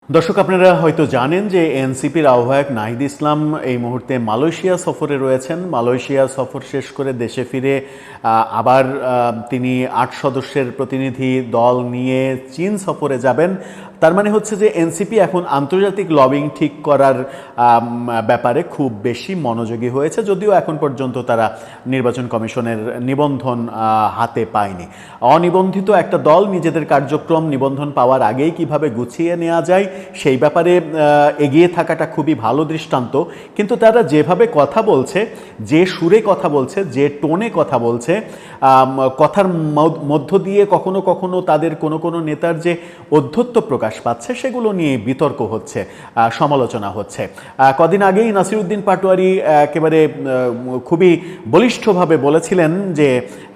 দর্শক, আপনারা হয়তো জানেন যে এনসিপির আহ্বায়ক নাহিদ ইসলাম এই মুহূর্তে মালয়েশিয়া সফরে রয়েছেন। মালয়েশিয়া সফর শেষ করে দেশে ফিরে আবার তিনি ৮ সদস্যের প্রতিনিধি দল নিয়ে চীন সফরে যাবেন। তার মানে হচ্ছে যে এনসিপি এখন আন্তর্জাতিক লবিং ঠিক করার ব্যাপারে খুব বেশি মনোযোগী হয়েছে, যদিও এখন পর্যন্ত তারা নির্বাচন কমিশনের নিবন্ধন হাতে পায়নি। অনিবন্ধিত একটা দল নিজেদের কার্যক্রম নিবন্ধন পাওয়ার আগেই কিভাবে গুছিয়ে নেওয়া যায় সেই ব্যাপারে এগিয়ে থাকাটা খুবই ভালো দৃষ্টান্ত। কিন্তু তারা যেভাবে কথা বলছে, যে সুরে কথা বলছে, যে টোনে কথা বলছে, কথার মধ্য দিয়ে কখনো কখনো তাদের কোনো কোনো নেতার যে অধ্যত্ব প্রকাশ পাচ্ছে সেগুলো নিয়ে বিতর্ক হচ্ছে, সমালোচনা হচ্ছে। কদিন আগেই নাসিরউদ্দিন পাটোয়ারি একেবারে খুবই বলিষ্ঠভাবে বলেছিলেন যে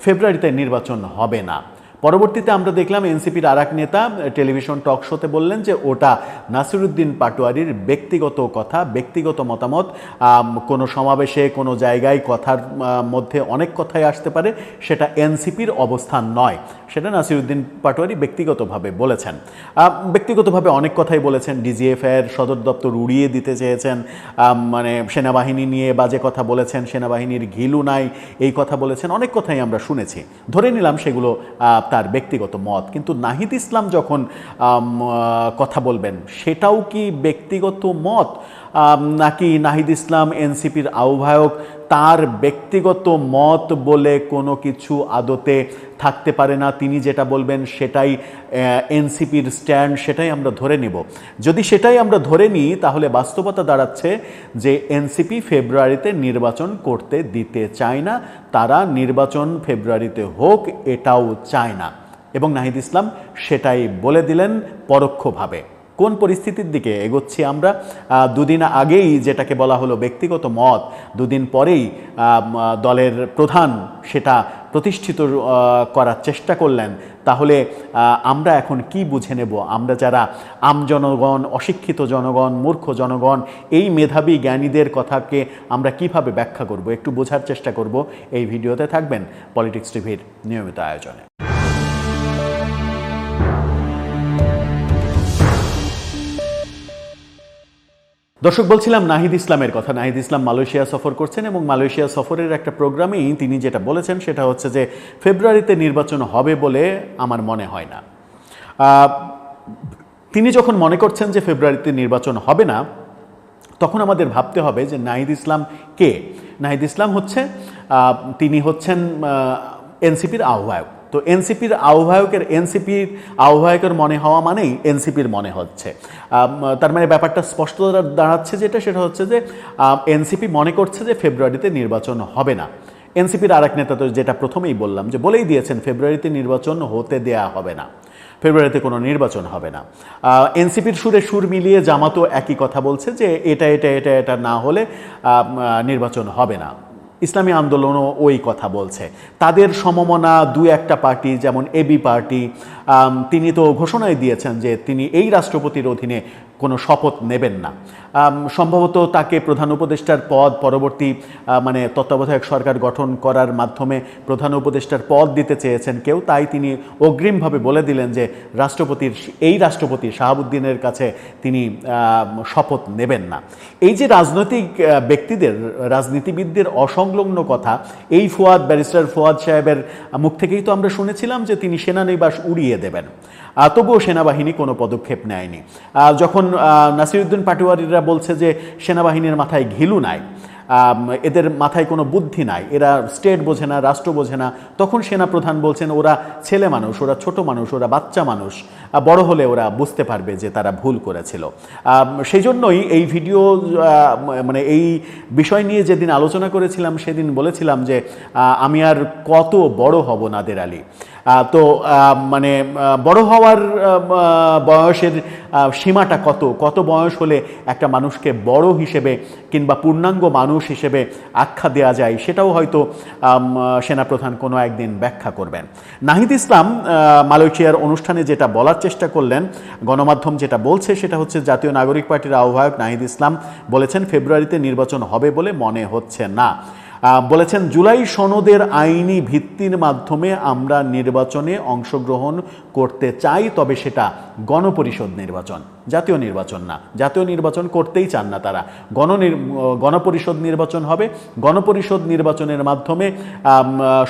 ফেব্রুয়ারিতে নির্বাচন হবে না। পরবর্তীতে আমরা দেখলাম এনসিপির আর এক নেতা টেলিভিশন টক শোতে বললেন যে ওটা নাসিরউদ্দিন পাটোয়ারির ব্যক্তিগত কথা, ব্যক্তিগত মতামত। কোনো সমাবেশে কোনো জায়গায় কথার মধ্যে অনেক কথাই আসতে পারে, সেটা এনসিপির অবস্থান নয়, সেটা নাসিরউদ্দিন পাটোয়ারি ব্যক্তিগতভাবে বলেছেন। ব্যক্তিগতভাবে অনেক কথাই বলেছেন। ডিজিএফআইয়ের সদর দপ্তর উড়িয়ে দিতে চেয়েছেন, মানে সেনাবাহিনী নিয়ে বাজে কথা বলেছেন, সেনাবাহিনীর ঘিলু নাই এই কথা বলেছেন, অনেক কথাই আমরা শুনেছি। ধরে নিলাম সেগুলো তার ব্যক্তিগত মত, কিন্তু নাহিদ ইসলাম যখন কথা বলবেন সেটাও কি ব্যক্তিগত মত, নাকি নাহিদ ইসলাম এনসিপির আহ্বায়ক তার ব্যক্তিগত মত বলে কোনো কিছু আদতে থাকতে পারে না? তিনি যেটা বলবেন সেটাই এনসিপির স্ট্যান্ড, সেটাই আমরা ধরে নেব। যদি সেটাই আমরা ধরে নিই তাহলে বাস্তবতা দাঁড়াচ্ছে যে এনসিপি ফেব্রুয়ারিতে নির্বাচন করতে দিতে চায় না, তারা নির্বাচন ফেব্রুয়ারিতে হোক এটাও চায় না, এবং নাহিদ ইসলাম সেটাই বলে দিলেন পরোক্ষভাবে। কোন পরিস্থিতির দিকে এগোচ্ছি আমরা? দুদিন আগেই যেটাকে বলা হলো ব্যক্তিগত মত, দুদিন পরেই দলের প্রধান সেটা প্রতিষ্ঠিত করার চেষ্টা করলেন। তাহলে আমরা এখন কি বুঝে নেব? আমরা যারা আমজনগণ, অশিক্ষিত জনগণ, মূর্খ জনগণ, এই মেধাবী জ্ঞানীদের কথাকে আমরা কিভাবে ব্যাখ্যা করব? একটু বোঝার চেষ্টা করব। এই ভিডিওতে থাকবেন পলিটিক্স টিভির নিয়মিত আয়োজনে। দর্শক, বলছিলাম নাহিদ ইসলামের কথা। নাহিদ ইসলাম মালয়েশিয়া সফর করছেন এবং মালয়েশিয়া সফরের একটা প্রোগ্রামেই তিনি যেটা বলেছেন সেটা হচ্ছে যে ফেব্রুয়ারিতে নির্বাচন হবে বলে আমার মনে হয় না। তিনি যখন মনে করছেন যে ফেব্রুয়ারিতে নির্বাচন হবে না, তখন আমাদের ভাবতে হবে যে নাহিদ ইসলাম কে? নাহিদ ইসলাম তিনি হচ্ছেন এনসিপির আহ্বায়ক। তো এনসিপির আহ্বায়কের মনে হওয়া মানেই এনসিপির মনে হচ্ছে। তার মানে ব্যাপারটা স্পষ্ট দাঁড়াচ্ছে সেটা হচ্ছে যে এনসিপি মনে করছে যে ফেব্রুয়ারিতে নির্বাচন হবে না। এনসিপির আর এক নেতা তো যেটা প্রথমেই বললাম যে বলেই দিয়েছেন ফেব্রুয়ারিতে নির্বাচন হতে দেয়া হবে না, ফেব্রুয়ারিতে কোনো নির্বাচন হবে না। এনসিপির সুরে সুর মিলিয়ে জামাতও একই কথা বলছে যে এটা না হলে নির্বাচন হবে না। ইসলামী আন্দোলনও ওই কথা বলছে। তাদের সমমনা দু একটা পার্টি, যেমন এবি পার্টি, তিনি তো ঘোষণাই দিয়েছেন যে তিনি এই রাষ্ট্রপতির অধীনে কোনো শপথ নেবেন না। সম্ভবত তাকে প্রধান উপদেষ্টার পদ পরবর্তী মানে তত্ত্বাবধায়ক সরকার গঠন করার মাধ্যমে প্রধান উপদেষ্টার পদ দিতে চেয়েছেন কেউ, তাই তিনি অগ্রিমভাবে বলে দিলেন যে রাষ্ট্রপতি শাহাবুদ্দিনের কাছে তিনি শপথ নেবেন না। এই যে রাজনৈতিক ব্যক্তিদের, রাজনীতিবিদদের অসংলগ্ন কথা, এই ব্যারিস্টার ফুয়াদ সাহেবের মুখ থেকেই তো আমরা শুনেছিলাম যে তিনি সেনানিবাস উড়িয়ে দেবেন। তবুও সেনাবাহিনী কোনো পদক্ষেপ নেয়নি। যখন নাসিরউদ্দিন পাটোয়ারিরা বলছে যে সেনাবাহিনীর মাথায় ঘিলু নাই, এদের মাথায় কোনো বুদ্ধি নাই, এরা স্টেট বোঝে না, রাষ্ট্র বোঝে না, তখন সেনাপ্রধান বলছেন ওরা ছেলে মানুষ, ওরা ছোট মানুষ, ওরা বাচ্চা মানুষ, বড় হলে ওরা বুঝতে পারবে যে তারা ভুল করেছিল। সেই জন্যই এই ভিডিও মানে এই বিষয় নিয়ে যেদিন আলোচনা করেছিলাম সেদিন বলেছিলাম যে আমি আর কত বড় হব নাদের আলী। তো মানে বড় হওয়ার বয়সের সীমাটা কত বয়স হলে একটা মানুষকে বড় হিসেবে কিংবা পূর্ণাঙ্গ মানুষ হিসেবে আখ্যা দেওয়া যায় সেটাও হয়তো সেনাপ্রধান কোনো একদিন ব্যাখ্যা করবেন। নাহিদ ইসলাম মালয়েশিয়ার অনুষ্ঠানে যেটা বলার চেষ্টা করলেন, গণমাধ্যম যেটা বলছে সেটা হচ্ছে জাতীয় নাগরিক পার্টির আহ্বায়ক নাহিদ ইসলাম বলেছেন ফেব্রুয়ারিতে নির্বাচন হবে বলে মনে হচ্ছে না। বলেছেন জুলাই সনদের আইনি ভিত্তির মাধ্যমে আমরা নির্বাচনে অংশগ্রহণ করতে চাই, তবে সেটা গণপরিষদ নির্বাচন। জাতীয় নির্বাচন না, জাতীয় নির্বাচন করতেই চান না তারা। গণপরিষদ নির্বাচন হবে, গণপরিষদ নির্বাচনের মাধ্যমে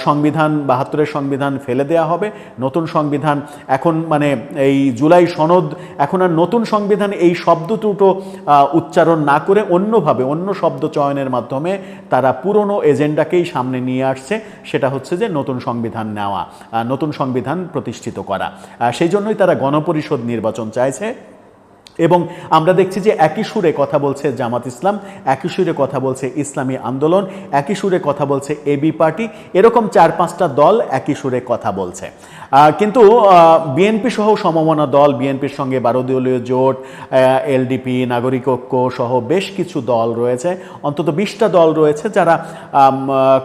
সংবিধান 72-এর সংবিধান ফেলে দেয়া হবে, নতুন সংবিধান এখন মানে এই জুলাই সনদ এখন আর নতুন সংবিধান এই শব্দ দুটো উচ্চারণ না করে অন্যভাবে অন্য শব্দ চয়নের মাধ্যমে তারা পুরনো এজেন্ডাকেই সামনে নিয়ে আসছে, সেটা হচ্ছে যে নতুন সংবিধান নেওয়া, নতুন সংবিধান প্রতিষ্ঠিত করা। সেই জন্যই তারা গণপরিষদ নির্বাচন চাইছে। এবং আমরা দেখছি যে একই সুরে কথা বলছে জামাত ইসলাম, একই সুরে কথা বলছে ইসলামী আন্দোলন, একই সুরে কথা বলছে এবি পার্টি, এরকম 4-5টা দল একই সুরে কথা বলছে। কিন্তু বিএনপি সহ সমমনা দল, বিএনপির সঙ্গে 12 দলীয় জোট, এলডিপি, নাগরিক ঐক্য সহ বেশ কিছু দল রয়েছে, অন্তত 20টা দল রয়েছে যারা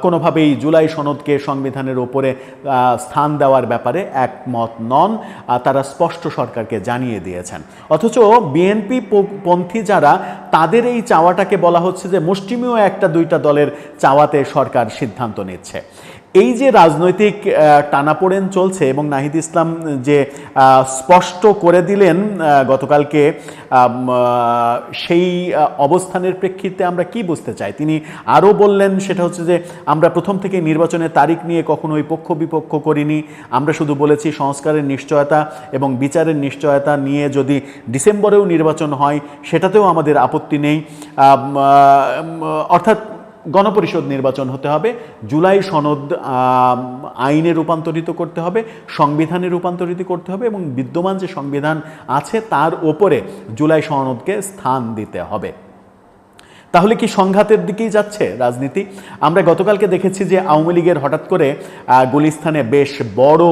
কোনোভাবেই জুলাই সনদকে সংবিধানের ওপরে স্থান দেওয়ার ব্যাপারে একমত নন। তারা স্পষ্ট সরকারকে জানিয়ে দিয়েছেন। অথচ বিএনপি পন্থী যারা, তাদের এই চাওয়াটাকে বলা হচ্ছে যে মুষ্টিমেয় 1-2টা দলের চাওয়াতে সরকার সিদ্ধান্ত নিচ্ছে। এই যে রাজনৈতিক টানাপোড়েন চলছে এবং নাহিদ ইসলাম যে স্পষ্ট করে দিলেন গতকালকে, সেই অবস্থানের প্রেক্ষিতে আমরা কি বুঝতে চাই? তিনি আরও বললেন সেটা হচ্ছে যে আমরা প্রথম থেকে নির্বাচনের তারিখ নিয়ে কখনোই পক্ষ বিপক্ষ করিনি, আমরা শুধু বলেছি সংস্কারের নিশ্চয়তা এবং বিচারের নিশ্চয়তা নিয়ে যদি ডিসেম্বরেও নির্বাচন হয় সেটাতেও আমাদের আপত্তি নেই। অর্থাৎ গণপরিষদ নির্বাচন হতে হবে, জুলাই সনদ আইনে রূপান্তরিত করতে হবে, সংবিধানে রূপান্তরিত করতে হবে এবং বিদ্যমান যে সংবিধান আছে তার ওপরে জুলাই সনদকে স্থান দিতে হবে। তাহলে কি সংঘাতের দিকেই যাচ্ছে রাজনীতি? আমরা গতকালকে দেখেছি যে আওয়ামী লীগের হঠাৎ করে গুলিস্তানে বেশ বড়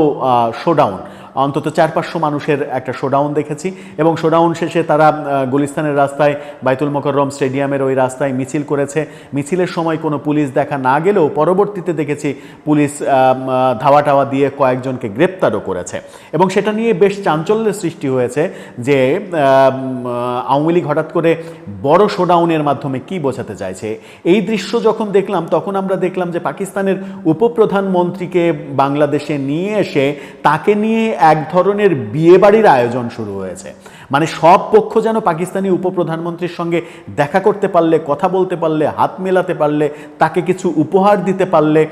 শোডাউন, অন্তত 400-500 মানুষের একটা শোডাউন দেখেছি এবং শোডাউন শেষে তারা গুলিস্তানের রাস্তায়, বাইতুল মোকাররম স্টেডিয়ামের ওই রাস্তায় মিছিল করেছে। মিছিলের সময় কোনো পুলিশ দেখা না গেলেও পরবর্তীতে দেখেছি পুলিশ ধাওয়া টাওয়া দিয়ে কয়েকজনকে গ্রেপ্তারও করেছে এবং সেটা নিয়ে বেশ চাঞ্চল্যের সৃষ্টি হয়েছে যে আওয়ামী লীগ হঠাৎ করে বড় শোডাউনের মাধ্যমে কি বোঝাতে চাইছে। এই দৃশ্য যখন দেখলাম তখন আমরা দেখলাম যে পাকিস্তানের উপপ্রধানমন্ত্রীকে বাংলাদেশে নিয়ে এসে তাকে নিয়ে এক ধরনের বিয়েবাড়ির আয়োজন শুরু হয়েছে। মানে সব পক্ষ যেন পাকিস্তানি উপপ্রধানমন্ত্রীর সঙ্গে দেখা করতে পারলে, কথা বলতে পারলে, হাত মেলাতে পারলে, তাকে কিছু উপহার দিতে পারলে,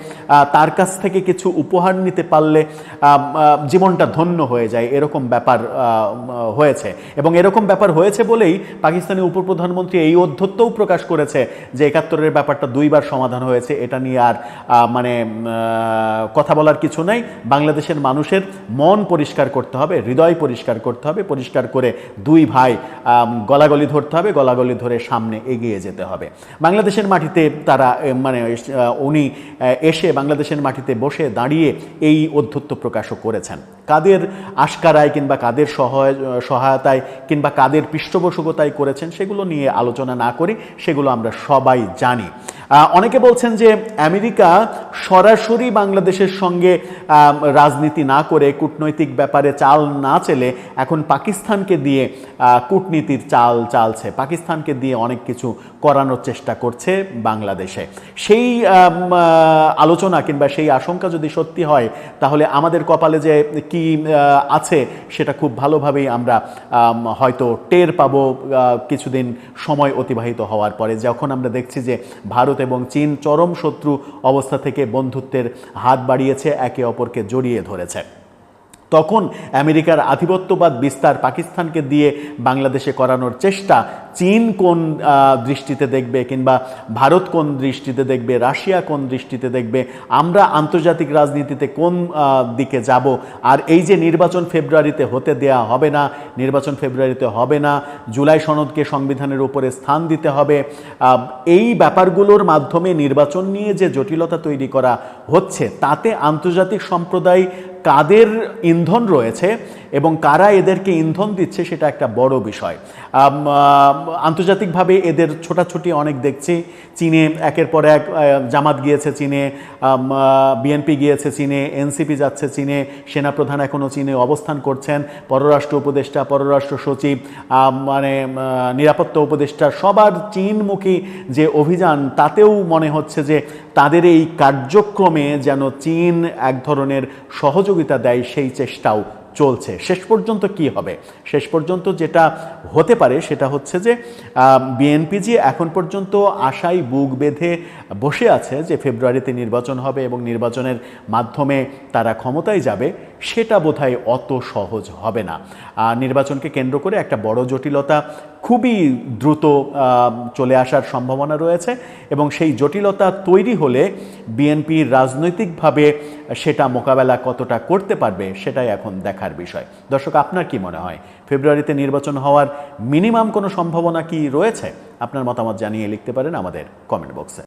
তার কাছ থেকে কিছু উপহার নিতে পারলে জীবনটা ধন্য হয়ে যায়, এরকম ব্যাপার হয়েছে। এবং এরকম ব্যাপার হয়েছে বলেই পাকিস্তানি উপপ্রধানমন্ত্রী এই অধ্যত্বও প্রকাশ করেছে যে 71-এর ব্যাপারটা 2বার সমাধান হয়েছে, এটা নিয়ে আর মানে কথা বলার কিছু নাই। বাংলাদেশের মানুষের মন পরিষ্কার করতে হবে, হৃদয় পরিষ্কার করতে হবে, পরিষ্কার করে দুই ভাই গলাগলি ধরতে হবে, গলাগলি ধরে সামনে এগিয়ে যেতে হবে। বাংলাদেশের মাটিতে তারা মানে উনি এসে বাংলাদেশের মাটিতে বসে দাঁড়িয়ে এই অধ্যত্ব প্রকাশও করেছেন। কাদের আশকারায় কিংবা কাদের সহায়তায় কিংবা কাদের পৃষ্ঠপোষকতায় করেছেন সেগুলো নিয়ে আলোচনা না করি, সেগুলো আমরা সবাই জানি। অনেকে বলছেন যে আমেরিকা সরাসরি বাংলাদেশের সঙ্গে রাজনীতি না করে, কূটনৈতিক ব্যাপারে চাল না চেলে এখন পাকিস্তানকে দিয়ে কূটনীতির চাল চালছে, পাকিস্তানকে দিয়ে অনেক কিছু করানোর চেষ্টা করছে বাংলাদেশে। সেই আলোচনা কিংবা সেই আশঙ্কা যদি সত্যি হয় তাহলে আমাদের কপালে যে কি আছে সেটা খুব ভালোভাবেই আমরা হয়তো টের পাবো কিছুদিন সময় অতিবাহিত হওয়ার পরে, যখন আমরা দেখছি যে ভারত এবং চীন চরম শত্রু অবস্থা থেকে বন্ধুত্বের হাত বাড়িয়েছে, একে অপরকে জড়িয়ে ধরেছে। তখন আমেরিকার আধিপত্যবাদ বিস্তার পাকিস্তানকে দিয়ে বাংলাদেশে করানোর চেষ্টা চীন কোন দৃষ্টিতে দেখবে কিংবা ভারত কোন দৃষ্টিতে দেখবে, রাশিয়া কোন দৃষ্টিতে দেখবে, আমরা আন্তর্জাতিক রাজনীতিতে কোন দিকে যাব, আর এই যে নির্বাচন ফেব্রুয়ারিতে হতে দেয়া হবে না, নির্বাচন ফেব্রুয়ারিতে হবে না, জুলাই সনদকে সংবিধানের উপরে স্থান দিতে হবে, এই ব্যাপারগুলোর মাধ্যমে নির্বাচন নিয়ে যে জটিলতা তৈরি করা হচ্ছে তাতে আন্তর্জাতিক সম্প্রদায় কাদের ইন্ধন রয়েছে এবং কারা এদেরকে ইন্ধন দিচ্ছে সেটা একটা বড় বিষয়। আন্তর্জাতিকভাবে এদের ছোটাছুটি অনেক দেখছি। চীনে একের পর এক জামাত গিয়েছে চীনে, বিএনপি গিয়েছে চীনে, এনসিপি যাচ্ছে চীনে, সেনাপ্রধান এখনও চীনে অবস্থান করছেন, পররাষ্ট্র উপদেষ্টা, পররাষ্ট্র সচিব, মানে নিরাপত্তা উপদেষ্টা, সবার চীনমুখী যে অভিযান তাতেও মনে হচ্ছে যে তাদের এই কার্যক্রমে যেন চীন এক ধরনের সহযোগিতা দেয় সেই চেষ্টাও চলছে। শেষ পর্যন্ত কি হবে? শেষ পর্যন্ত যেটা হতে পারে সেটা হচ্ছে যে বিএনপি যে এখন পর্যন্ত আশায় বুক বেঁধে বসে আছে যে ফেব্রুয়ারিতে নির্বাচন হবে এবং নির্বাচনের মাধ্যমে তারা ক্ষমতায় যাবে, সেটা বোধহয় অত সহজ হবে না। নির্বাচনকে কেন্দ্র করে একটা বড় জটিলতা খুবই দ্রুত চলে আসার সম্ভাবনা রয়েছে এবং সেই জটিলতা তৈরি হলে বিএনপি রাজনৈতিকভাবে সেটা মোকাবেলা কতটা করতে পারবে সেটাই এখন দেখার বিষয়। দর্শক, আপনার কি মনে হয় ফেব্রুয়ারিতে নির্বাচন হওয়ার মিনিমাম কোনো সম্ভাবনা কি রয়েছে? আপনার মতামত জানিয়ে লিখতে পারেন আমাদের কমেন্ট বক্সে।